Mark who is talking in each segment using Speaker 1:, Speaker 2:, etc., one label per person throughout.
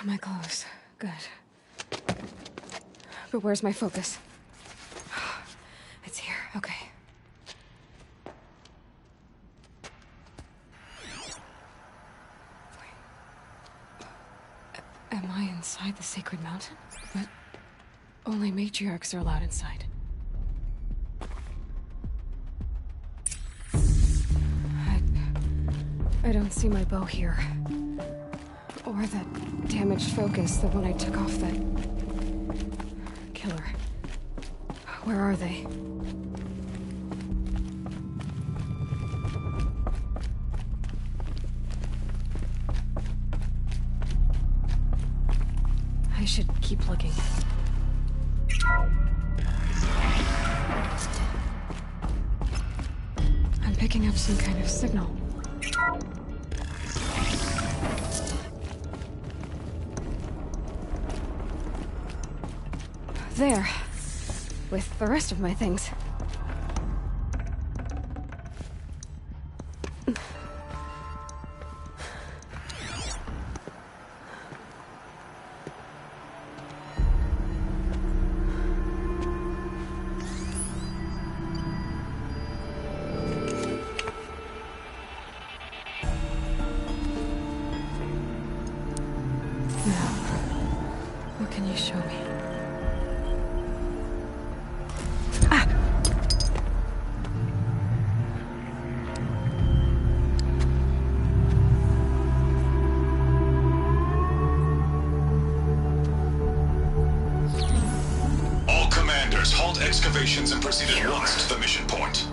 Speaker 1: My clothes. Good. But where's my focus? It's here. Okay. Am I inside the Sacred Mountain? But only matriarchs are allowed inside. I don't see my bow here. Or that damaged focus, the one I took off that killer. Where are they? I should keep looking. I'm picking up some kind of signal. There. With the rest of my things. Now, what can you show me?
Speaker 2: Excavations and proceed at once to the mission point.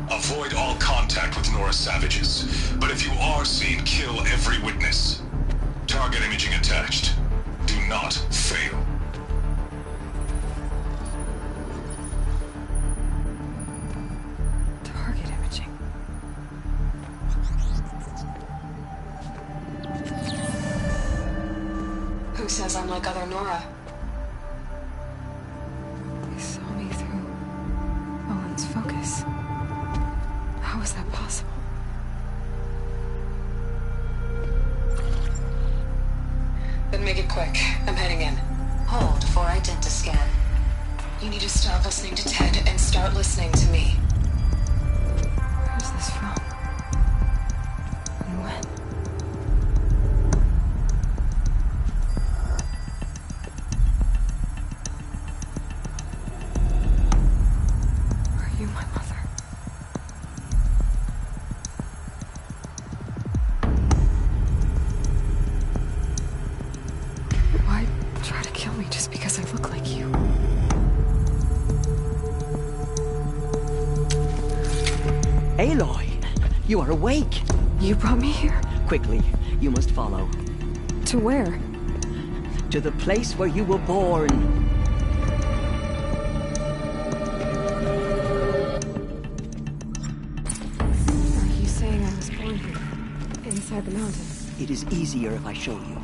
Speaker 2: Avoid all contact with Nora savages, but if you are seen, kill every witness. Target imaging attached. Do not fail.
Speaker 1: Target imaging.
Speaker 3: Who says I'm like other Nora?
Speaker 1: Focus. How is that possible?
Speaker 3: Then make it quick. I'm heading in. Hold for identiscan. You need to stop listening to Ted and start listening to me.
Speaker 1: Where's this from? And when? Are you my mother? Why try to kill me just because I look like you?
Speaker 4: Aloy, you are awake.
Speaker 1: You brought me here?
Speaker 4: Quickly, you must follow.
Speaker 1: To where?
Speaker 4: To the place where you were born.
Speaker 1: Are you saying I was born here? Inside the mountain?
Speaker 4: It is easier if I show you.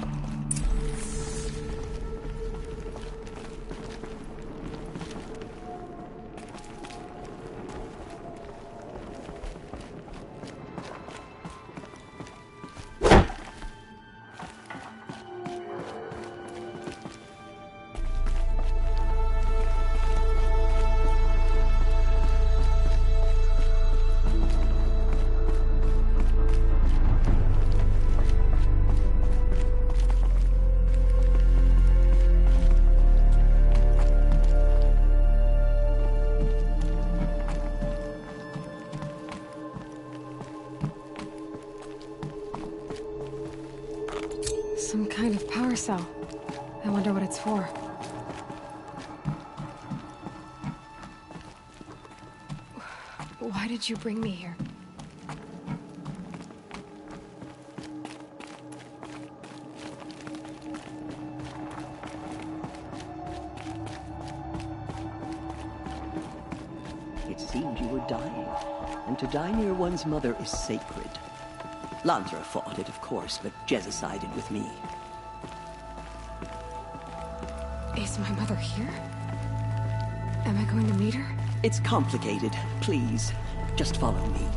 Speaker 1: Some kind of power cell. I wonder what it's for. Why did you bring me here?
Speaker 4: It seemed you were dying, and to die near one's mother is sacred. Lantra fought it, of course, but Jezza sided with me.
Speaker 1: Is my mother here? Am I going to meet her?
Speaker 4: It's complicated. Please, just follow me.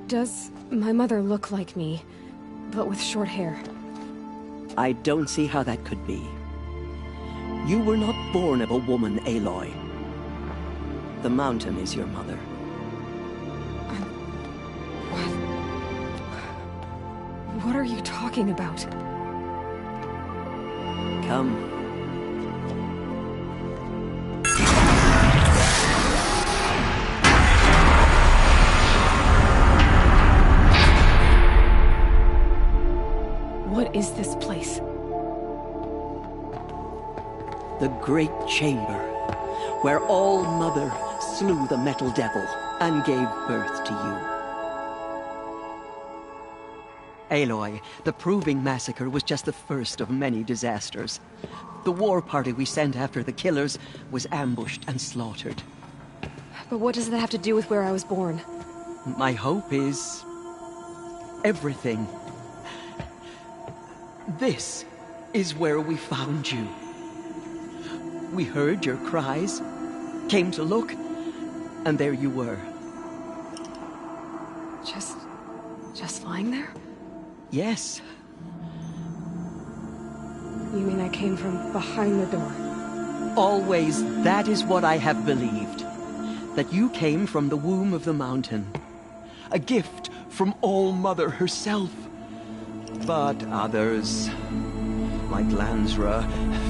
Speaker 1: Does my mother look like me, but with short hair?
Speaker 4: I don't see how that could be. You were not born of a woman, Aloy. The mountain is your mother.
Speaker 1: What are you talking about?
Speaker 4: Come.
Speaker 1: What is this place?
Speaker 4: The Great Chamber, where All-Mother slew the Metal Devil and gave birth to you. Aloy, the Proving Massacre was just the first of many disasters. The war party we sent after the killers was ambushed and slaughtered.
Speaker 1: But what does that have to do with where I was born?
Speaker 4: My hope is... everything. This is where we found you. We heard your cries, came to look, and there you were.
Speaker 1: Just lying there?
Speaker 4: Yes.
Speaker 1: You mean I came from behind the door?
Speaker 4: Always, that is what I have believed. That you came from the womb of the mountain. A gift from All-Mother herself. But others, like Lansra,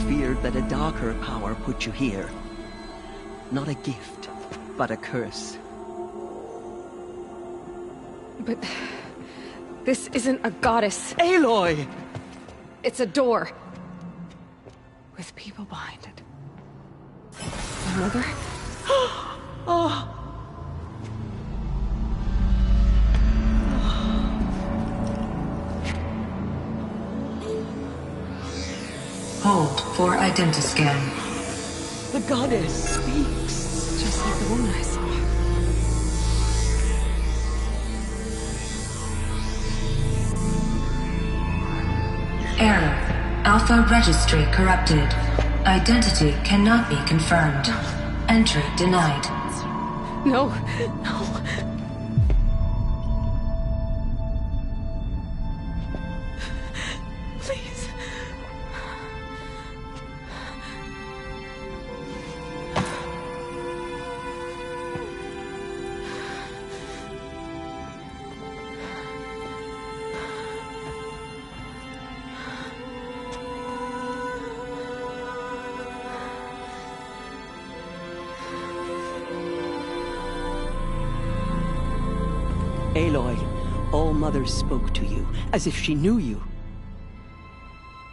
Speaker 4: feared that a darker power put you here. Not a gift, but a curse.
Speaker 1: But... this isn't a goddess.
Speaker 4: Aloy!
Speaker 1: It's a door. With people behind it. My mother?
Speaker 4: Oh.
Speaker 3: Hold for identiscan.
Speaker 4: The goddess speaks.
Speaker 1: Just like the woman I saw.
Speaker 3: Error. Alpha registry corrupted. Identity cannot be confirmed. Entry denied.
Speaker 1: No, no. Please.
Speaker 4: Aloy, All-Mother spoke to you, as if she knew you.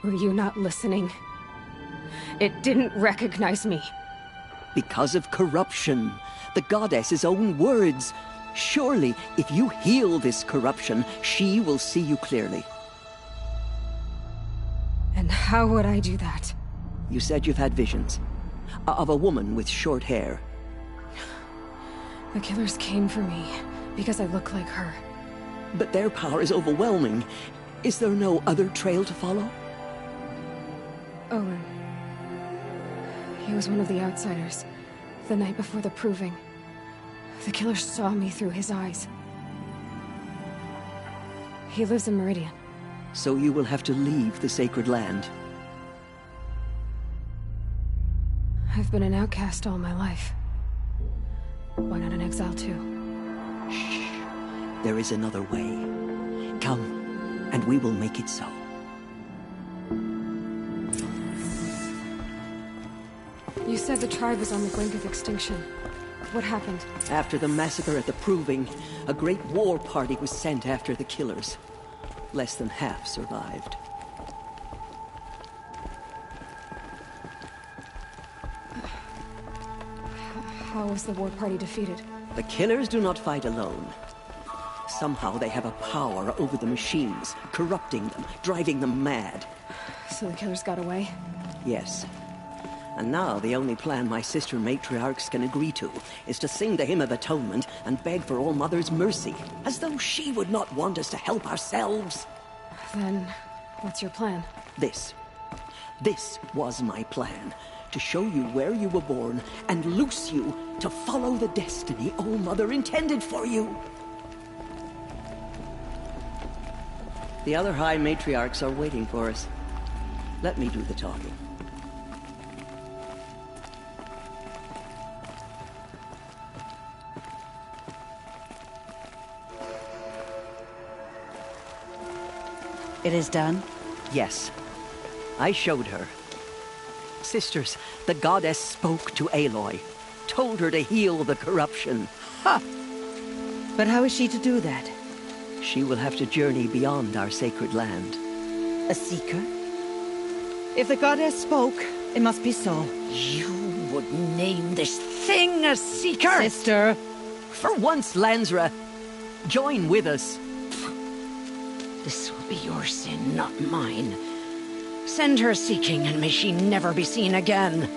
Speaker 1: Were you not listening? It didn't recognize me.
Speaker 4: Because of corruption. The goddess's own words. Surely, if you heal this corruption, she will see you clearly.
Speaker 1: And how would I do that?
Speaker 4: You said you've had visions. Of a woman with short hair.
Speaker 1: The killers came for me, because I look like her.
Speaker 4: But their power is overwhelming. Is there no other trail to follow?
Speaker 1: Owen. He was one of the outsiders. The night before the Proving. The killers saw me through his eyes. He lives in Meridian.
Speaker 4: So you will have to leave the sacred land.
Speaker 1: I've been an outcast all my life. Why not an exile too?
Speaker 4: Shh. There is another way. Come, and we will make it so.
Speaker 1: You said the tribe was on the brink of extinction. What happened?
Speaker 4: After the massacre at the Proving, a great war party was sent after the killers. Less than half survived.
Speaker 1: How was the war party defeated?
Speaker 4: The killers do not fight alone. Somehow they have a power over the machines, corrupting them, driving them mad.
Speaker 1: So the killers got away?
Speaker 4: Yes. And now the only plan my sister matriarchs can agree to is to sing the Hymn of Atonement and beg for All-Mother's mercy, as though she would not want us to help ourselves.
Speaker 1: Then, what's your plan?
Speaker 4: This was my plan. To show you where you were born and loose you to follow the destiny All-Mother intended for you. The other High Matriarchs are waiting for us. Let me do the talking.
Speaker 5: It is done?
Speaker 4: Yes. I showed her. Sisters, the goddess spoke to Aloy. Told her to heal the corruption. Ha!
Speaker 5: But how is she to do that?
Speaker 4: She will have to journey beyond our sacred land.
Speaker 5: A seeker? If the goddess spoke, it must be so.
Speaker 6: You would name this thing a seeker?
Speaker 5: Sister!
Speaker 4: For once, Lansra, join with us.
Speaker 6: This will be your sin, not mine. Send her seeking, and may she never be seen again.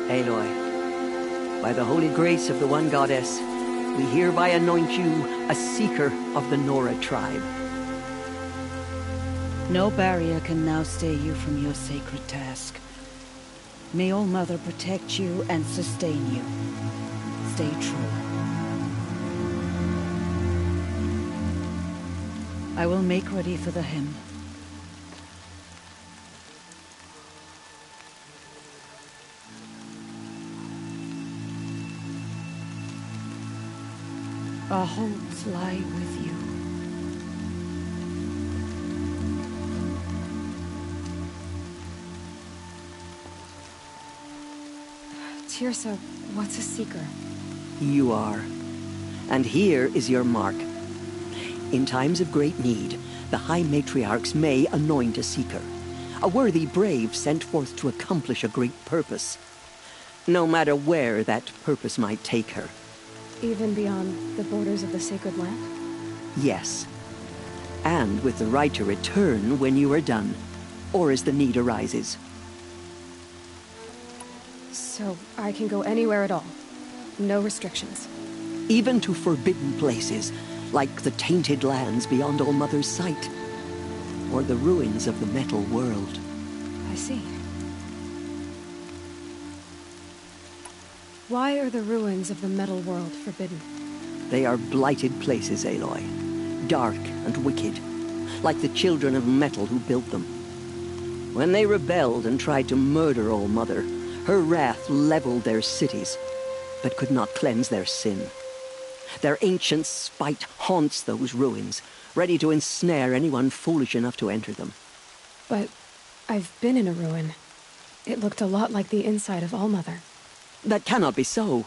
Speaker 4: Aloy, by the holy grace of the One Goddess, we hereby anoint you a seeker of the Nora tribe.
Speaker 5: No barrier can now stay you from your sacred task. May All Mother protect you and sustain you. Stay true. I will make ready for the hymn. Our hopes lie with you.
Speaker 1: Teersa, what's a seeker?
Speaker 4: You are. And here is your mark. In times of great need, the High Matriarchs may anoint a seeker. A worthy brave sent forth to accomplish a great purpose. No matter where that purpose might take her.
Speaker 1: Even beyond the borders of the sacred land?
Speaker 4: Yes. And with the right to return when you are done, or as the need arises.
Speaker 1: So I can go anywhere at all? No restrictions?
Speaker 4: Even to forbidden places, like the tainted lands beyond All Mother's sight. Or the ruins of the metal world.
Speaker 1: I see. Why are the ruins of the metal world forbidden?
Speaker 4: They are blighted places, Aloy. Dark and wicked, like the children of metal who built them. When they rebelled and tried to murder All Mother, her wrath leveled their cities, but could not cleanse their sin. Their ancient spite haunts those ruins, ready to ensnare anyone foolish enough to enter them.
Speaker 1: But I've been in a ruin. It looked a lot like the inside of All Mother.
Speaker 4: That cannot be so.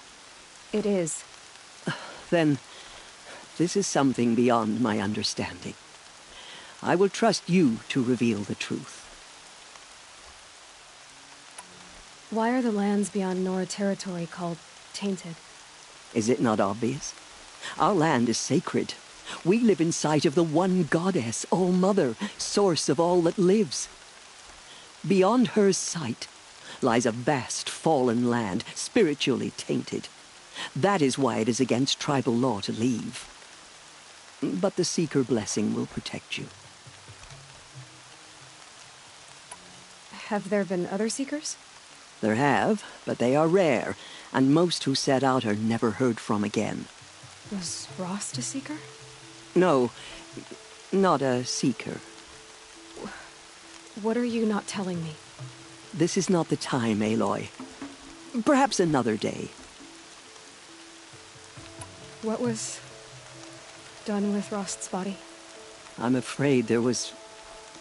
Speaker 1: It is.
Speaker 4: Then, this is something beyond my understanding. I will trust you to reveal the truth.
Speaker 1: Why are the lands beyond Nora territory called tainted?
Speaker 4: Is it not obvious? Our land is sacred. We live in sight of the One Goddess, All Mother, source of all that lives. Beyond her sight lies a vast fallen land, spiritually tainted. That is why it is against tribal law to leave. But the Seeker blessing will protect you.
Speaker 1: Have there been other Seekers?
Speaker 4: There have, but they are rare, and most who set out are never heard from again.
Speaker 1: Was Rost a Seeker?
Speaker 4: No, not a Seeker.
Speaker 1: What are you not telling me?
Speaker 4: This is not the time, Aloy. Perhaps another day.
Speaker 1: What was done with Rost's body?
Speaker 4: I'm afraid there was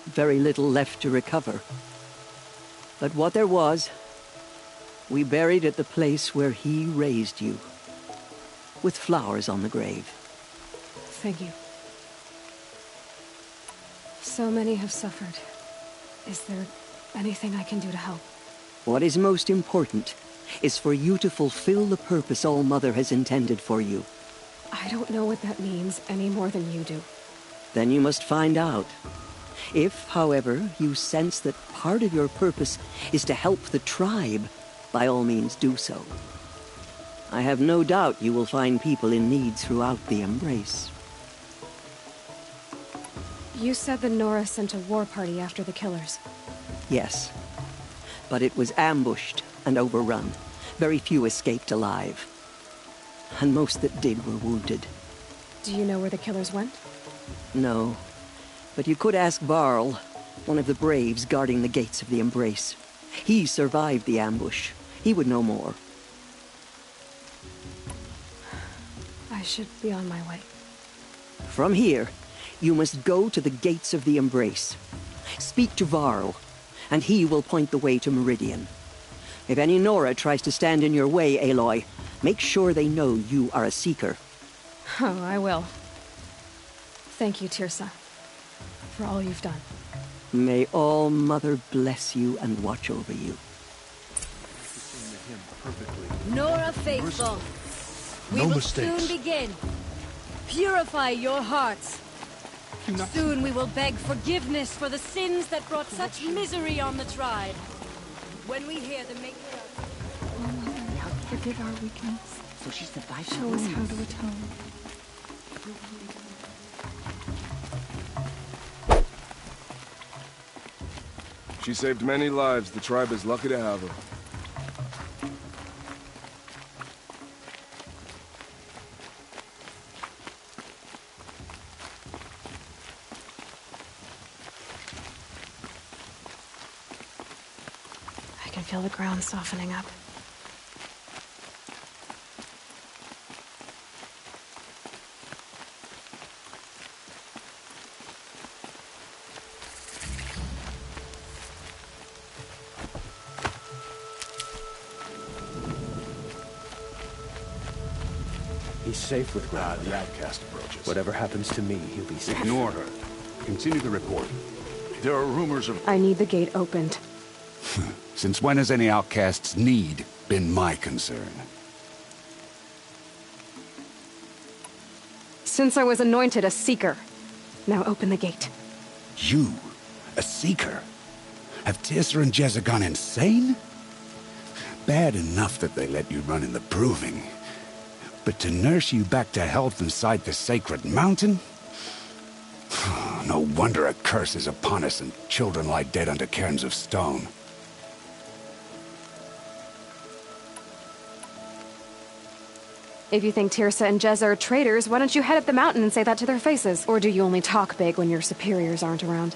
Speaker 4: very little left to recover. But what there was, we buried at the place where he raised you, with flowers on the grave.
Speaker 1: Thank you. So many have suffered. Is there anything I can do to help?
Speaker 4: What is most important is for you to fulfill the purpose All Mother has intended for you.
Speaker 1: I don't know what that means any more than you do.
Speaker 4: Then you must find out. If, however, you sense that part of your purpose is to help the tribe, by all means do so. I have no doubt you will find people in need throughout the Embrace.
Speaker 1: You said the Nora sent a war party after the killers.
Speaker 4: Yes. but it was ambushed and overrun. Very few escaped alive. And most that did were wounded.
Speaker 1: Do you know where the killers went?
Speaker 4: No. But you could ask Varl, one of the braves guarding the gates of the Embrace. He survived the ambush. He would know more.
Speaker 1: I should be on my way.
Speaker 4: From here, you must go to the gates of the Embrace. Speak to Varl, and he will point the way to Meridian. If any Nora tries to stand in your way, Aloy, make sure they know you are a Seeker.
Speaker 1: Oh, I will. Thank you, Teersa, for all you've done.
Speaker 4: May All Mother bless you and watch over you.
Speaker 7: Nora Faithful, we
Speaker 8: No
Speaker 7: will
Speaker 8: mistakes.
Speaker 7: soon begin. Purify your hearts. Soon we will beg forgiveness for the sins that brought such misery on the tribe. When we hear them make their...
Speaker 1: Forgive our weakness.
Speaker 5: So she survived.
Speaker 1: Show us how to atone.
Speaker 8: She saved many lives. The tribe is lucky to have her.
Speaker 1: I can feel the ground softening up.
Speaker 9: He's safe with Graham.
Speaker 10: The outcast approaches.
Speaker 9: Whatever happens to me, he'll be safe.
Speaker 10: Ignore her. Continue the report. There are rumors of...
Speaker 1: I need the gate opened.
Speaker 10: Since when has any outcast's need been my concern?
Speaker 1: Since I was anointed a Seeker. Now open the gate.
Speaker 10: You? A Seeker? Have Teersa and Jezza gone insane? Bad enough that they let you run in the Proving. But to nurse you back to health inside the Sacred Mountain? No wonder a curse is upon us and children lie dead under cairns of stone.
Speaker 1: If you think Teersa and Jezza are traitors, why don't you head up the mountain and say that to their faces? Or do you only talk big when your superiors aren't around?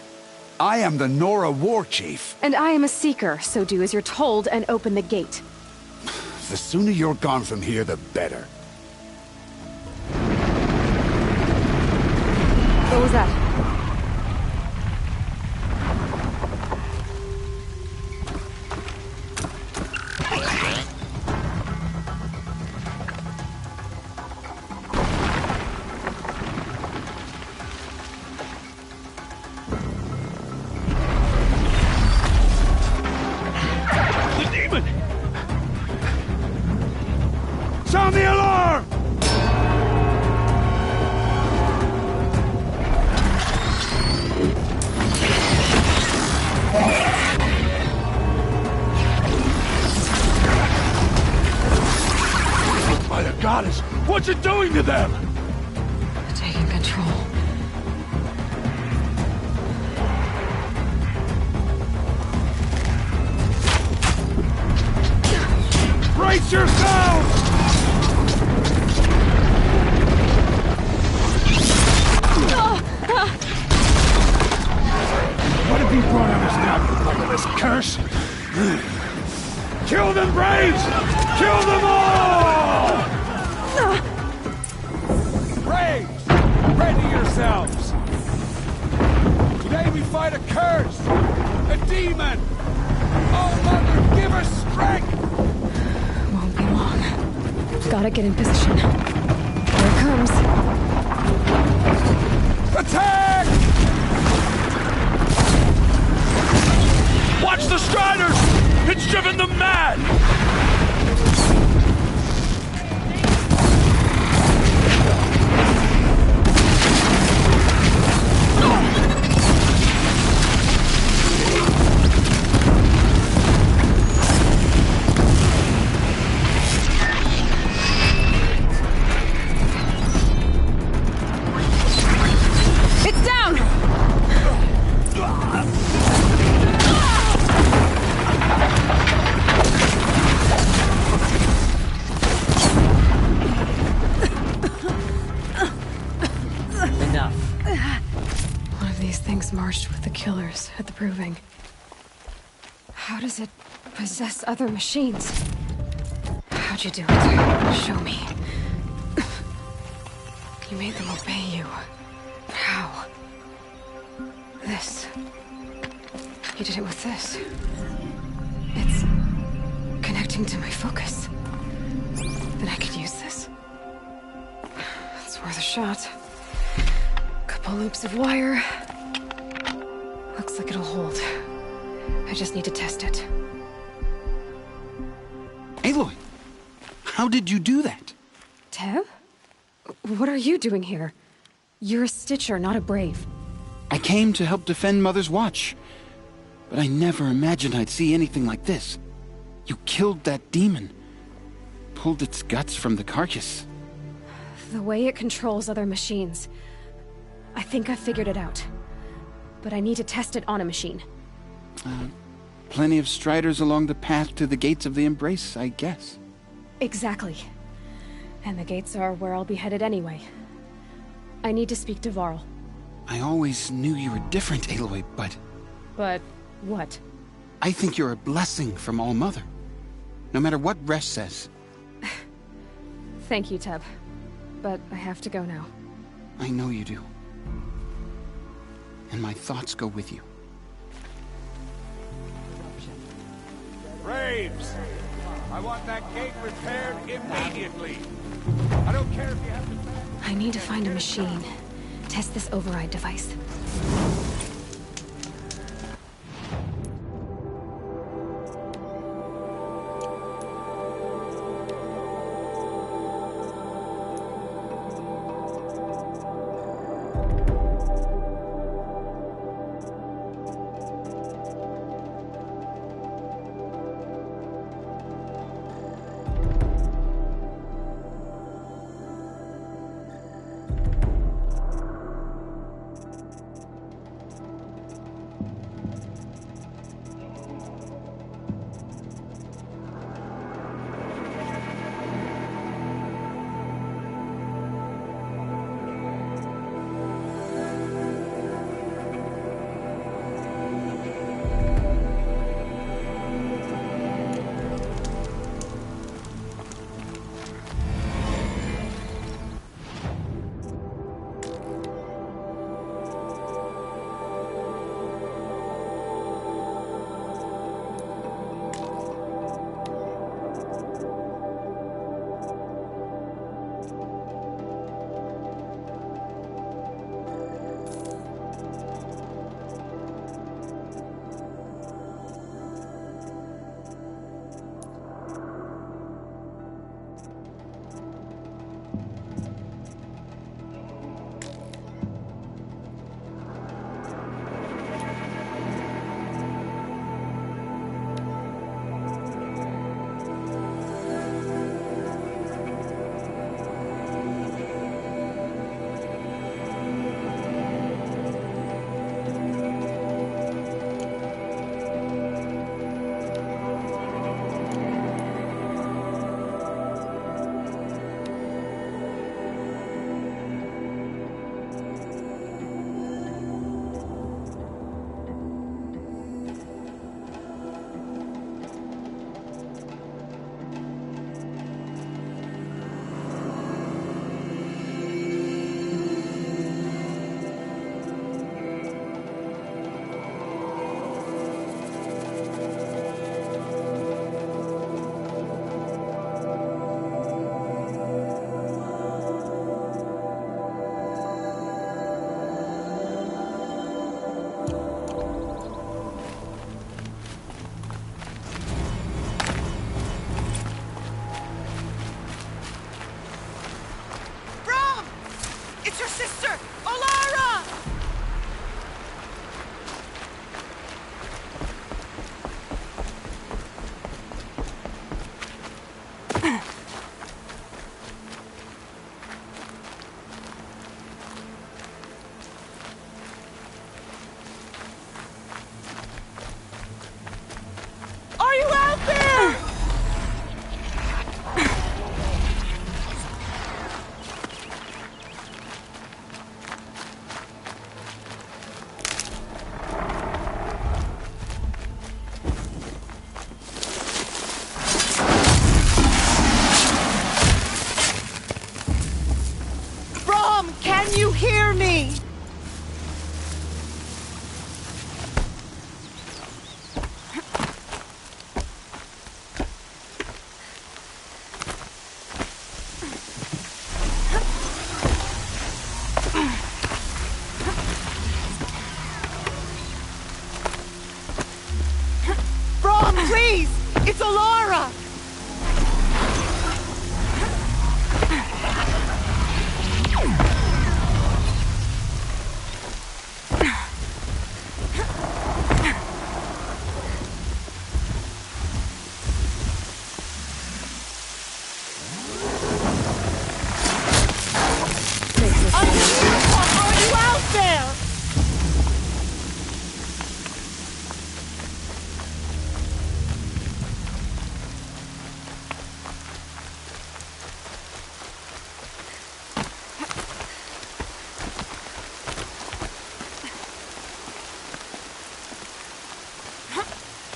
Speaker 10: I am the Nora War Chief.
Speaker 1: And I am a Seeker, so do as you're told and open the gate.
Speaker 10: The sooner you're gone from here, the better.
Speaker 1: What was that?
Speaker 10: The demon! Sound the alarm! By the goddess, what's it doing to them?
Speaker 1: Taking control.
Speaker 10: Brace yourselves! What have you brought on us now, you motherless curse? Kill them, Braves! Kill them all! Braves, ready yourselves! Today we fight a curse! A demon! Oh, Mother, give us strength!
Speaker 1: Won't be long. Gotta get in position. Here it comes.
Speaker 10: Attack! Watch the Striders! It's driven them mad!
Speaker 1: It's down!
Speaker 7: enough.
Speaker 1: One of these things marched with the killers at the Proving. How does it possess other machines? How'd you do it? Show me. You made them obey you. How? This. You did it with this. It's connecting to my focus. Then I could use this. It's worth a shot. Couple loops of wire. Looks like it'll hold. I just need to test it.
Speaker 11: Aloy, how did you do that?
Speaker 1: Teb? What are you doing here? You're a Stitcher, not a Brave.
Speaker 11: I came to help defend Mother's Watch, but I never imagined I'd see anything like this. You killed that demon, pulled its guts from the carcass.
Speaker 1: The way it controls other machines. I think I figured it out. But I need to test it on a machine.
Speaker 11: Plenty of Striders along the path to the Gates of the Embrace, I guess.
Speaker 1: Exactly. And the gates are where I'll be headed anyway. I need to speak to Varl.
Speaker 11: I always knew you were different, Aloy, but...
Speaker 1: But what?
Speaker 11: I think you're a blessing from All-Mother. No matter what Resh says.
Speaker 1: Thank you, Teb. But I have to go now.
Speaker 11: I know you do. And my thoughts go with you.
Speaker 10: Braves! I want that gate repaired immediately. I don't care if you have to...
Speaker 1: I need to find a machine. Test this override device.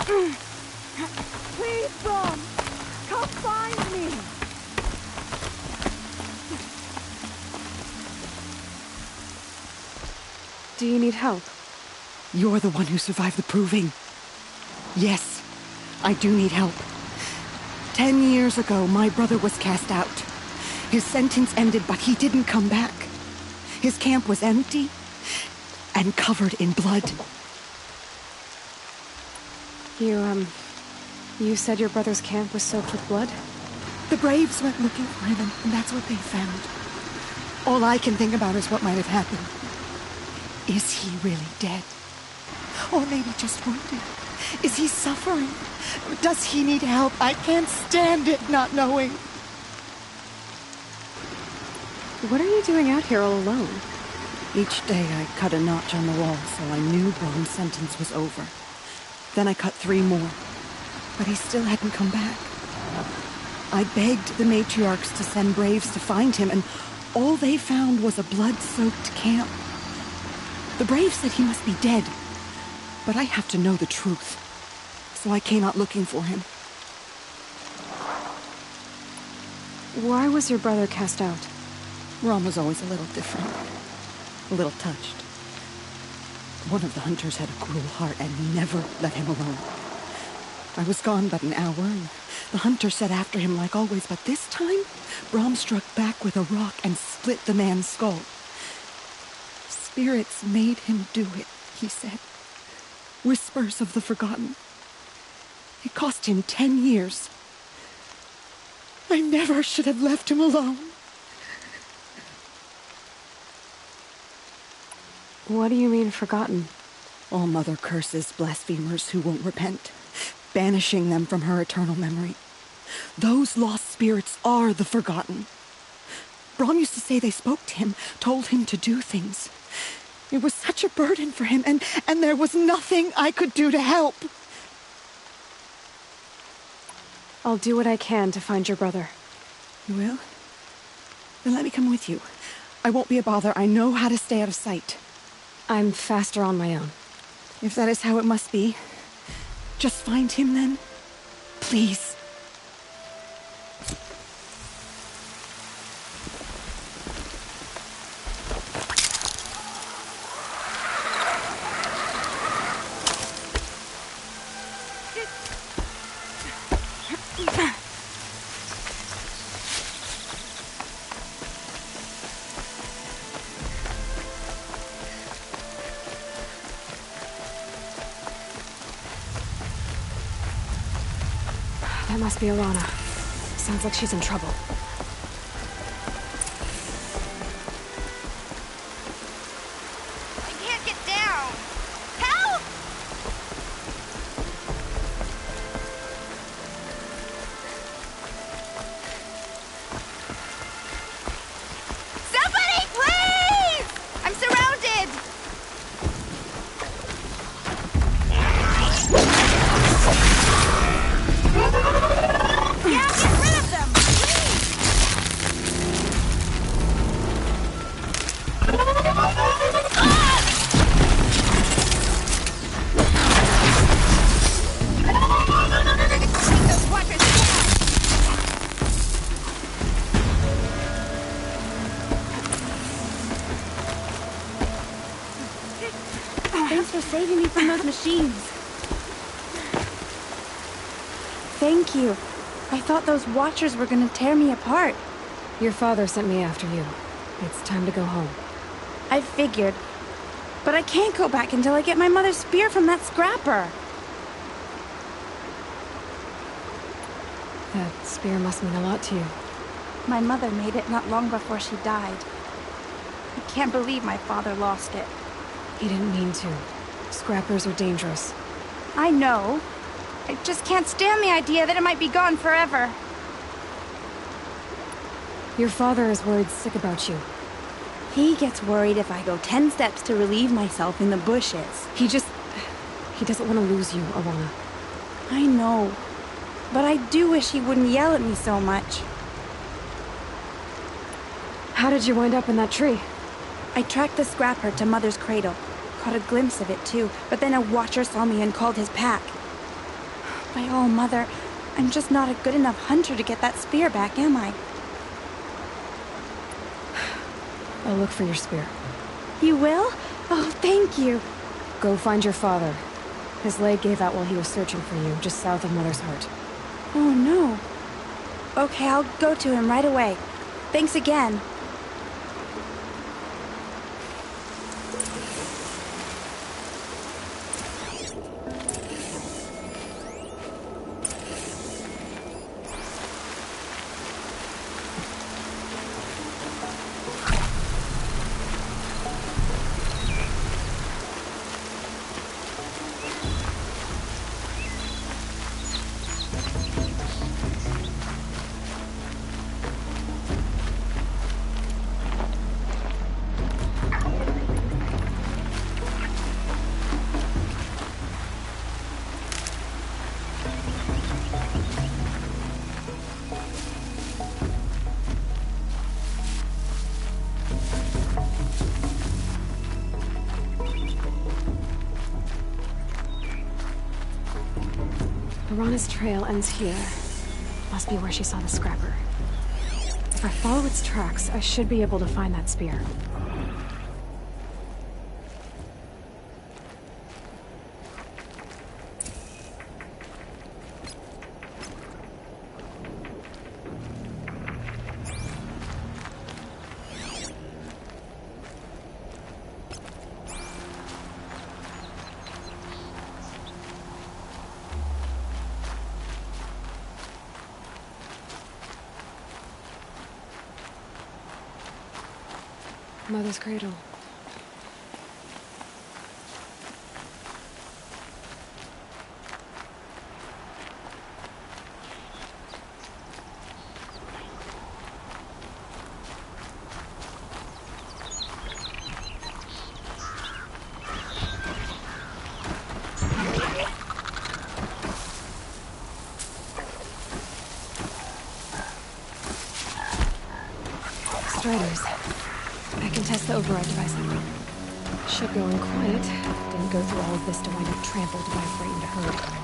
Speaker 5: Please, Brom! Come find me!
Speaker 1: Do you need help?
Speaker 5: You're the one who survived the proving. Yes, I do need help. 10 years ago, my brother was cast out. His sentence ended, but he didn't come back. His camp was empty and covered in blood.
Speaker 1: You said your brother's camp was soaked with blood?
Speaker 5: The Braves went looking for him, and that's what they found. All I can think about is what might have happened. Is he really dead? Or maybe just wounded? Is he suffering? Does he need help? I can't stand it not knowing.
Speaker 1: What are you doing out here all alone?
Speaker 5: Each day I cut a notch on the wall so I knew Brom's sentence was over. Then I cut 3 more. But he still hadn't come back. I begged the matriarchs to send Braves to find him, and all they found was a blood-soaked camp. The Braves said he must be dead, but I have to know the truth. So I came out looking for him.
Speaker 1: Why was your brother cast out?
Speaker 5: Rom was always a little different. A little touched. One of the hunters had a cruel heart and never let him alone. I was gone but an hour, and the hunter set after him like always, but this time, Brom struck back with a rock and split the man's skull. Spirits made him do it, he said. Whispers of the forgotten. It cost him 10 years. I never should have left him alone.
Speaker 1: What do you mean, forgotten?
Speaker 5: All Mother curses blasphemers who won't repent, banishing them from her eternal memory. Those lost spirits are the forgotten. Brom used to say they spoke to him, told him to do things. It was such a burden for him, and there was nothing I could do to help.
Speaker 1: I'll do what I can to find your brother.
Speaker 5: You will? Then let me come with you. I won't be a bother. I know how to stay out of sight.
Speaker 1: I'm faster on my own.
Speaker 5: If that is how it must be, just find him then. Please.
Speaker 1: That must be Alana. Sounds like she's in trouble.
Speaker 12: I can't get down! Help! Somebody, please! I'm surrounded! Yeah, get rid of them!
Speaker 13: Thanks for saving me from those machines. Thank you. I thought those Watchers were gonna tear me apart.
Speaker 1: Your father sent me after you. It's time to go home.
Speaker 13: I figured. But I can't go back until I get my mother's spear from that scrapper.
Speaker 1: That spear must mean a lot to you.
Speaker 13: My mother made it not long before she died. I can't believe my father lost it.
Speaker 1: He didn't mean to. Scrappers are dangerous.
Speaker 13: I know. I just can't stand the idea that it might be gone forever.
Speaker 1: Your father is worried sick about you.
Speaker 13: He gets worried if I go 10 steps to relieve myself in the bushes.
Speaker 1: He doesn't want to lose you, Alana.
Speaker 13: I know. But I do wish he wouldn't yell at me so much.
Speaker 1: How did you wind up in that tree?
Speaker 13: I tracked the scrapper to Mother's cradle. Caught a glimpse of it too, but then a Watcher saw me and called his pack. My oh, Mother, I'm just not a good enough hunter to get that spear back, am I?
Speaker 14: I'll look for your spear.
Speaker 13: You will? Oh, thank you.
Speaker 14: Go find your father. His leg gave out while he was searching for you, just south of Mother's Heart.
Speaker 13: Oh, no. Okay, I'll go to him right away. Thanks again.
Speaker 14: Arana's trail ends here. Must be where she saw the scrapper. If I follow its tracks, I should be able to find that spear. Mother's cradle. Striders. I can test the override device on them. Should go in quiet. Didn't go through all of this to wind up trampled by a frightened herd.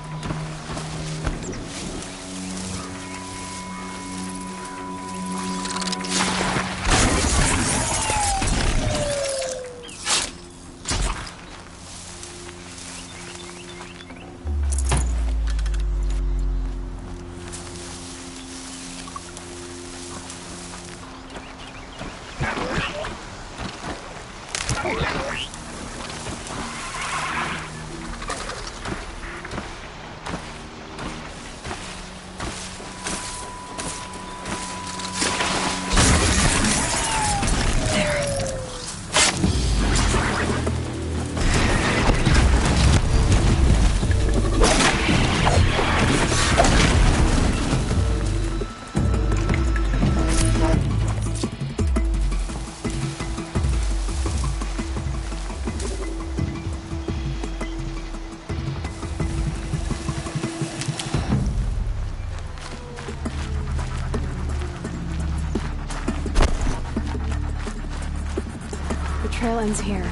Speaker 14: The trail ends here.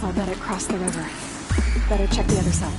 Speaker 14: I'll bet it crossed the river. Better check the other side.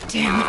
Speaker 14: Damn it.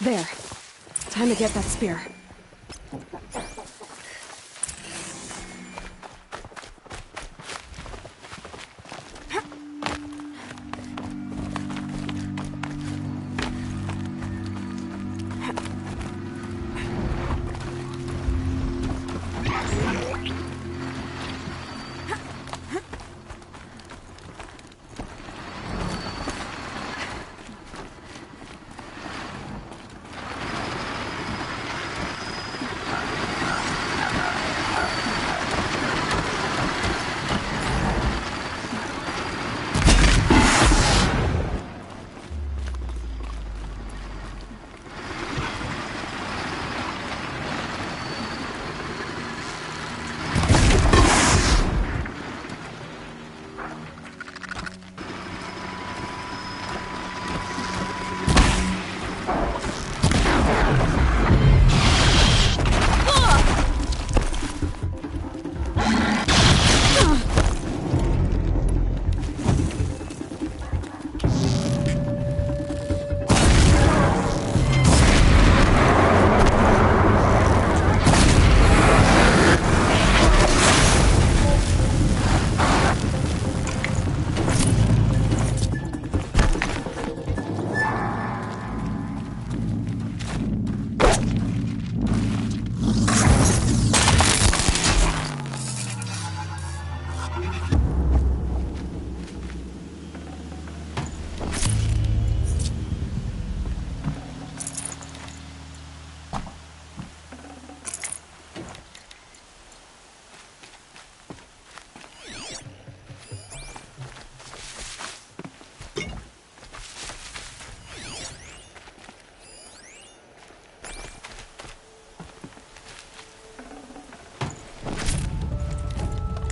Speaker 14: There. Time to get that spear.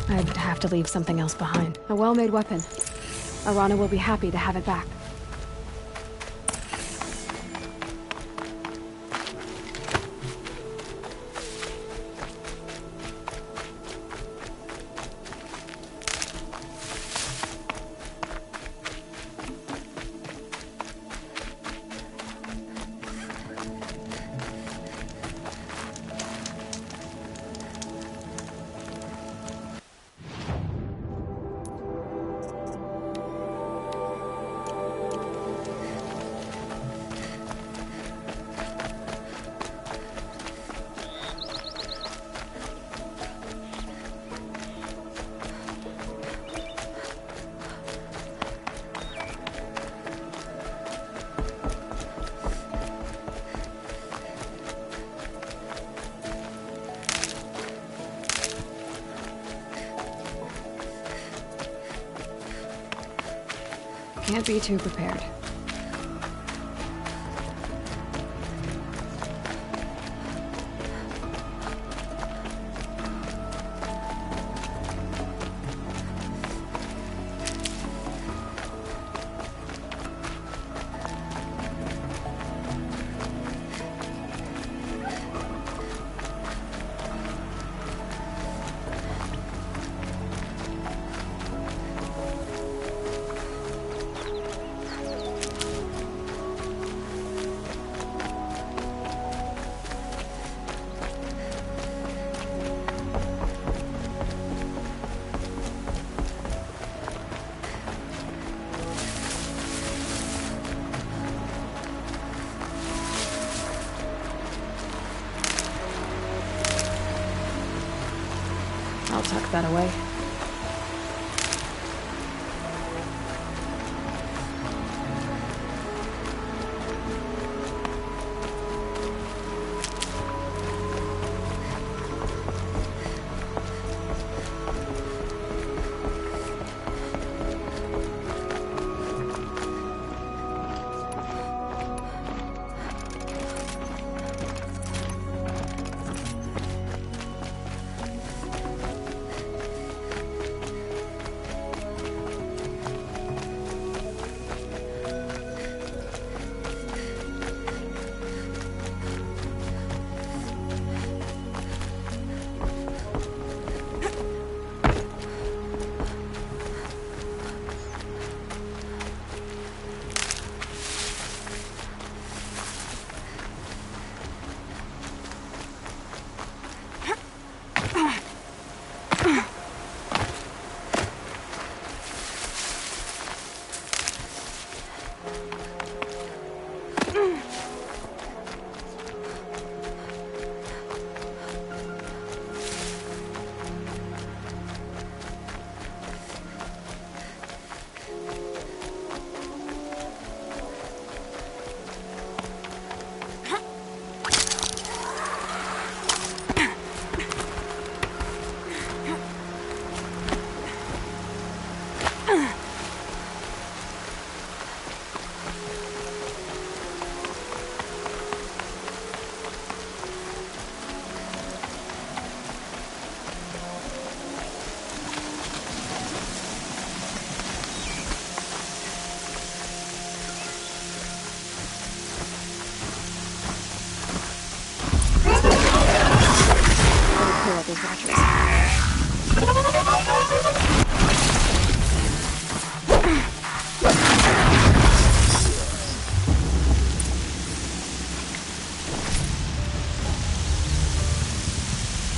Speaker 14: I'd have to leave something else behind. A well-made weapon. Arana will be happy to have it back. Can't be too prepared. I'll tuck that away.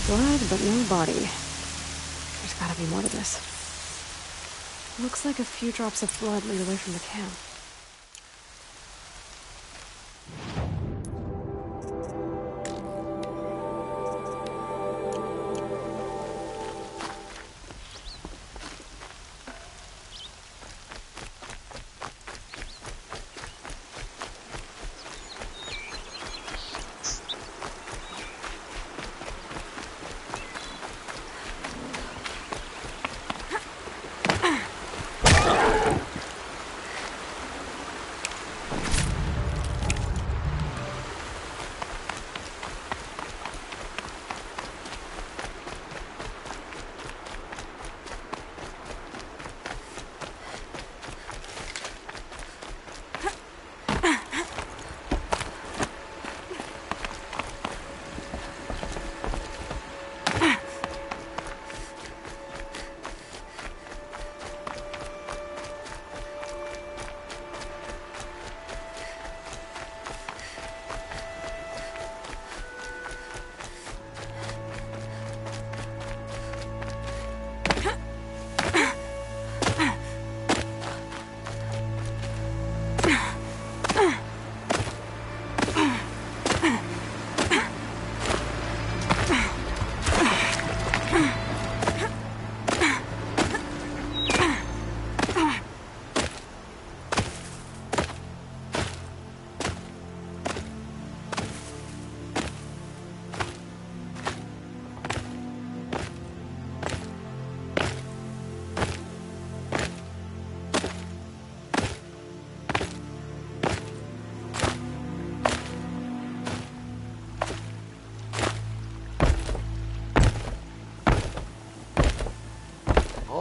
Speaker 14: Blood, but no body. There's gotta be more to this. Looks like a few drops of blood lead away from the camp.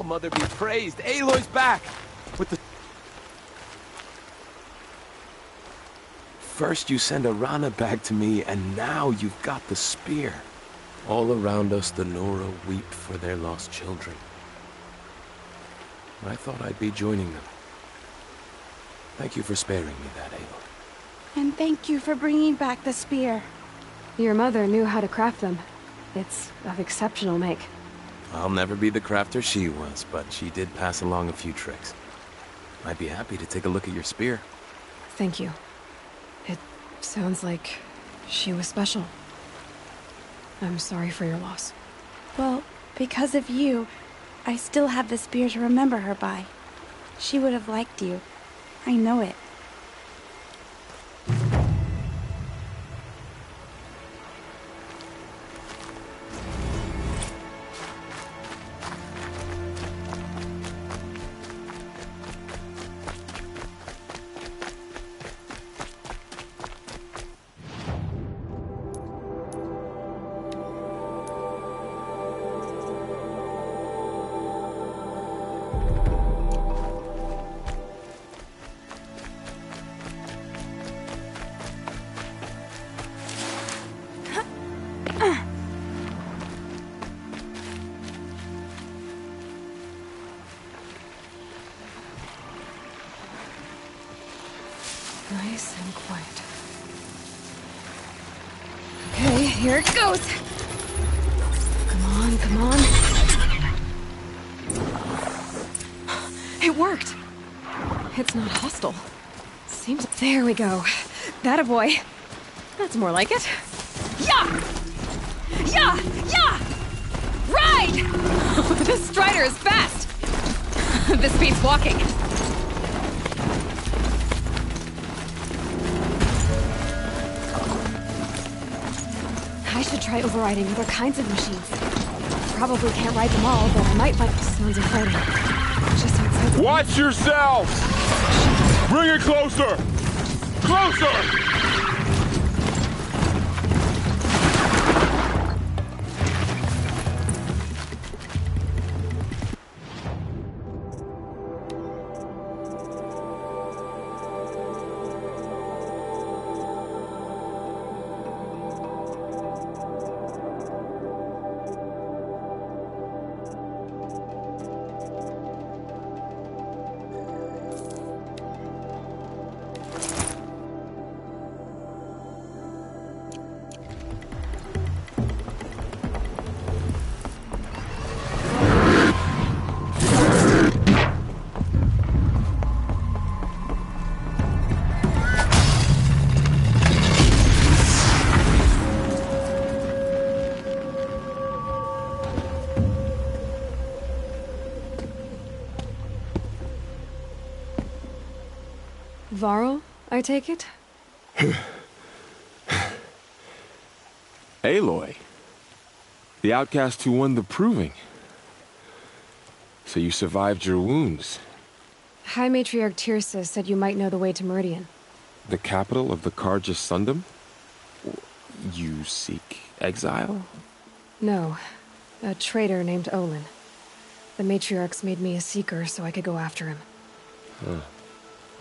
Speaker 9: Mother be praised. Aloy's back! With the... First you send Arana back to me, and now you've got the spear. All around us the Nora weep for their lost children. I thought I'd be joining them. Thank you for sparing me that, Aloy.
Speaker 13: And thank you for bringing back the spear.
Speaker 14: Your mother knew how to craft them. It's of exceptional make.
Speaker 9: I'll never be the crafter she was, but she did pass along a few tricks. I'd be happy to take a look at your spear.
Speaker 14: Thank you. It sounds like she was special. I'm sorry for your loss.
Speaker 13: Well, because of you, I still have the spear to remember her by. She would have liked you. I know it.
Speaker 14: Nice and quiet. Okay, here it goes! Come on, come on. It worked! It's not hostile. Seems... There we go. That-a boy. That's more like it. Yeah! Yeah! Yeah! Ride! This Strider is fast! This beats walking. I should try overriding other kinds of machines. Probably can't ride them all, but I might find sounds of fighting. Just outside the...
Speaker 8: Watch yourselves! Bring it closer! Closer!
Speaker 14: Varl, I take it?
Speaker 9: Aloy. The outcast who won the proving. So you survived your wounds.
Speaker 14: High Matriarch Tirsa said you might know the way to Meridian.
Speaker 9: The capital of the Carja Sundom? You seek exile?
Speaker 14: No. A traitor named Olin. The Matriarchs made me a seeker so I could go after him.
Speaker 9: Huh.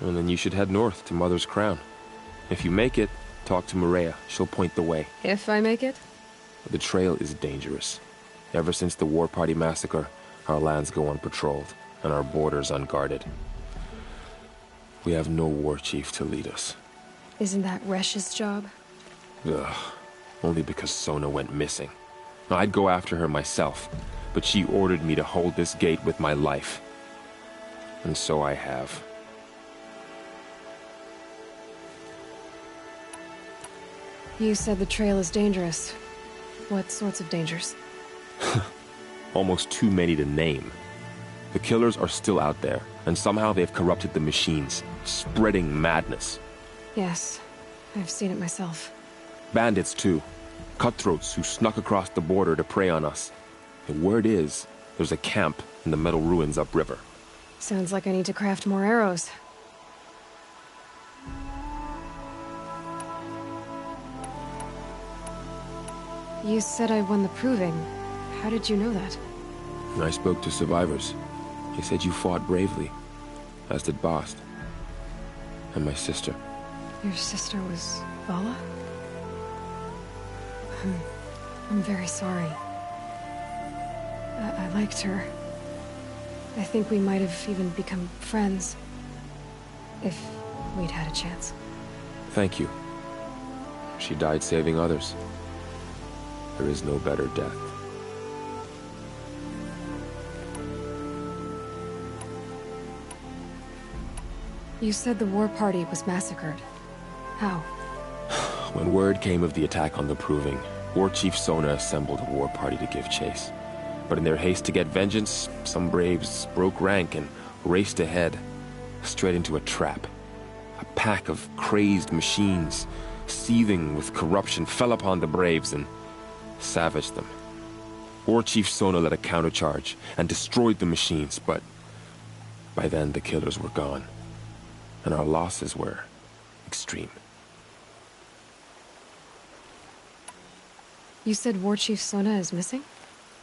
Speaker 9: Well, then you should head north to Mother's Crown. If you make it, talk to Maria. She'll point the way.
Speaker 14: If I make it?
Speaker 9: The trail is dangerous. Ever since the War Party massacre, our lands go unpatrolled, and our borders unguarded. We have no war chief to lead us.
Speaker 14: Isn't that Resh's job?
Speaker 9: Ugh. Only because Sona went missing. I'd go after her myself, but she ordered me to hold this gate with my life. And so I have.
Speaker 14: You said the trail is dangerous. What sorts of dangers?
Speaker 9: Almost too many to name. The killers are still out there, and somehow they've corrupted the machines, spreading madness.
Speaker 14: Yes, I've seen it myself.
Speaker 9: Bandits, too. Cutthroats who snuck across the border to prey on us. The word is, there's a camp in the metal ruins upriver.
Speaker 14: Sounds like I need to craft more arrows. You said I won the proving. How did you know that?
Speaker 9: I spoke to survivors. They said you fought bravely, as did Bast. And my sister.
Speaker 14: Your sister was Vala? I'm very sorry. I liked her. I think we might have even become friends. If we'd had a chance.
Speaker 9: Thank you. She died saving others. There is no better death.
Speaker 14: You said the war party was massacred. How?
Speaker 9: When word came of the attack on the Proving, War Chief Sona assembled a war party to give chase. But in their haste to get vengeance, some braves broke rank and raced ahead, straight into a trap. A pack of crazed machines, seething with corruption, fell upon the braves and savaged them. War Chief Sona led a countercharge and destroyed the machines, but by then the killers were gone, and our losses were extreme.
Speaker 14: You said War Chief Sona is missing?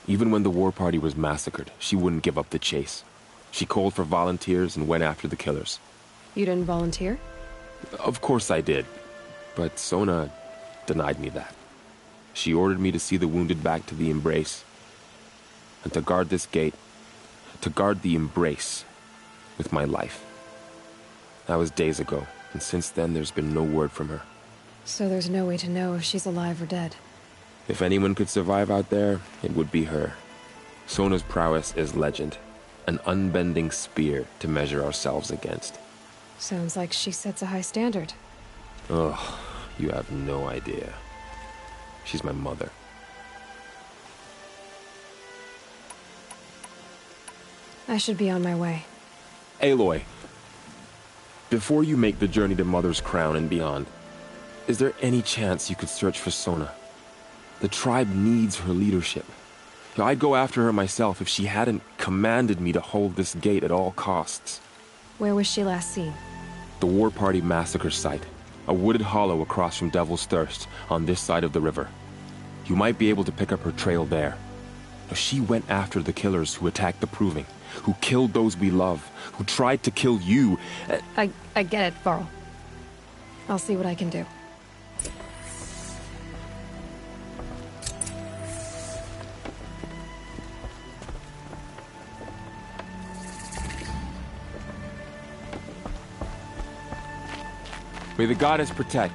Speaker 9: Even when the war party was massacred, she wouldn't give up the chase. She called for volunteers and went after the killers.
Speaker 14: You didn't volunteer?
Speaker 9: Of course I did, but Sona denied me that. She ordered me to see the wounded back to the Embrace, and to guard this gate, to guard the Embrace with my life. That was days ago, and since then there's been no word from her.
Speaker 14: So there's no way to know if she's alive or dead.
Speaker 9: If anyone could survive out there, it would be her. Sona's prowess is legend, an unbending spear to measure ourselves against.
Speaker 14: Sounds like she sets a high standard.
Speaker 9: Ugh, you have no idea. She's my mother.
Speaker 14: I should be on my way.
Speaker 9: Aloy, before you make the journey to Mother's Crown and beyond, is there any chance you could search for Sona? The tribe needs her leadership. I'd go after her myself if she hadn't commanded me to hold this gate at all costs.
Speaker 14: Where was she last seen?
Speaker 9: The War Party massacre site. A wooded hollow across from Devil's Thirst, on this side of the river. You might be able to pick up her trail there. Now, she went after the killers who attacked the Proving, who killed those we love, who tried to kill you.
Speaker 14: I get it, Varl. I'll see what I can do.
Speaker 9: May the goddess protect.